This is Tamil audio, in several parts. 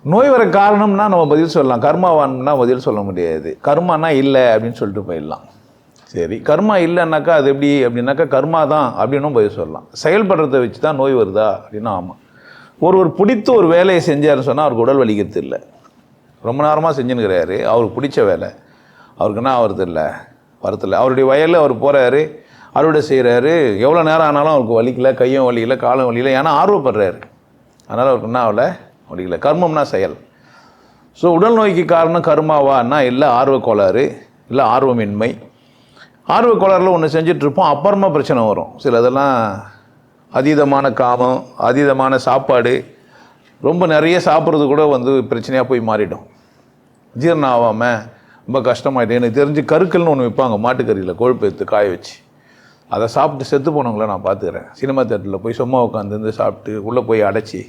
நோய் வர காரணம்னா நம்ம பதில் சொல்லலாம், கர்மாவான்னா பதில் சொல்ல முடியாது. கர்மானா இல்லை அப்படின்னு சொல்லிட்டு போயிடலாம். சரி, கர்மா இல்லைன்னாக்கா அது எப்படி அப்படின்னாக்கா கர்மா தான் அப்படின்னும் பதில் சொல்லலாம். செயல்படுறதை வச்சு தான் நோய் வருதா அப்படின்னா ஆமாம். ஒருவர் பிடித்த ஒரு வேலையை செஞ்சாருன்னு சொன்னால் அவருக்கு உடல் வலிக்கிறது இல்லை. ரொம்ப நேரமாக செஞ்சுன்னுக்கிறாரு, அவருக்கு பிடிச்ச வேலை, அவருக்கு என்ன ஆகிறது இல்லை, வரதில்லை. அவருடைய வயலில் அவர் போகிறாரு, அறுவடை செய்கிறாரு, எவ்வளோ நேரம் ஆனாலும் அவருக்கு வலிக்கலை, கையும் வலிக்கலை, காலும் வலிக்கலை. ஏன்னா ஆர்வப்படுறாரு, அதனால் அவருக்கு என்ன ஆகலை, வலிக்கலை. கர்மம்னா செயல். ஸோ உடல் நோய்க்கு காரணம் கர்மாவான்னா இல்லை, ஆர்வக்கோளாறு, இல்லை ஆர்வமின்மை. ஆர்வக்கோளாறில் ஒன்று செஞ்சிட்ருப்போம், அப்புறமா பிரச்சனை வரும். சிலதெல்லாம் அதீதமான காமம், அதீதமான சாப்பாடு, ரொம்ப நிறைய சாப்பிட்றது கூட பிரச்சனையாக போய் மாறிடும். ஜீரணம் ஆகாமல் ரொம்ப கஷ்டமாயிடும். எனக்கு தெரிஞ்சு கருக்கல்னு ஒன்று வைப்பாங்க மாட்டுக்கறியில், கொழுப்பு எடுத்து காய வச்சு, அதை சாப்பிட்டு செத்து போனவங்கள நான் பார்த்துக்கிறேன். சினிமா தேட்டரில் போய் சும்மா உட்காந்து சாப்பிட்டு உள்ளே போய் அடைச்சி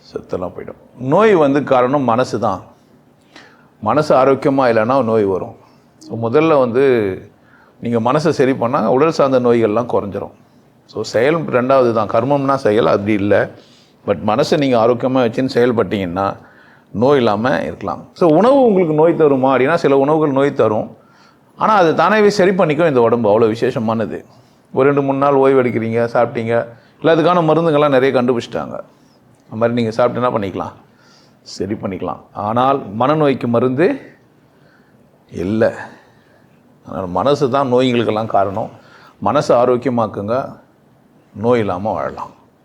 செத்தெல்லாம் போயிடும். நோய் காரணம் மனசு தான். மனசு ஆரோக்கியமாக இல்லைன்னா நோய் வரும். முதல்ல நீங்கள் மனசை சரி பண்ணால் உடல் சார்ந்த நோய்கள்லாம் குறைஞ்சிரும். ஸோ செயல் ரெண்டாவது தான், கர்மம்னா செயல் அப்படி இல்லை. பட் மனசை நீங்கள் ஆரோக்கியமாக வச்சுன்னு செயல்பட்டீங்கன்னா நோய் இல்லாமல் இருக்கலாம். ஸோ உணவு உங்களுக்கு நோய் தருமா அப்படின்னா சில உணவுகள் நோய் தரும். ஆனால் அது தானே சரி பண்ணிக்கும் இந்த உடம்பு, அவ்வளோ விசேஷமானது. ஒரு 2-3 நாள் ஓய்வு எடுக்கிறீங்க, சாப்பிட்டீங்க, இல்லை அதுக்கான மருந்துங்கள்லாம் நிறைய கண்டுபிடிச்சிட்டாங்க. அது மாதிரி நீங்கள் சாப்பிட்டு என்ன பண்ணிக்கலாம், சரி பண்ணிக்கலாம். ஆனால் மனநோய்க்கு மருந்து இல்லை. அதனால் மனசு தான் நோய்களுக்கெல்லாம் காரணம். மனசை ஆரோக்கியமாக்குங்க, நோய் இல்லாமல் வாழலாம்.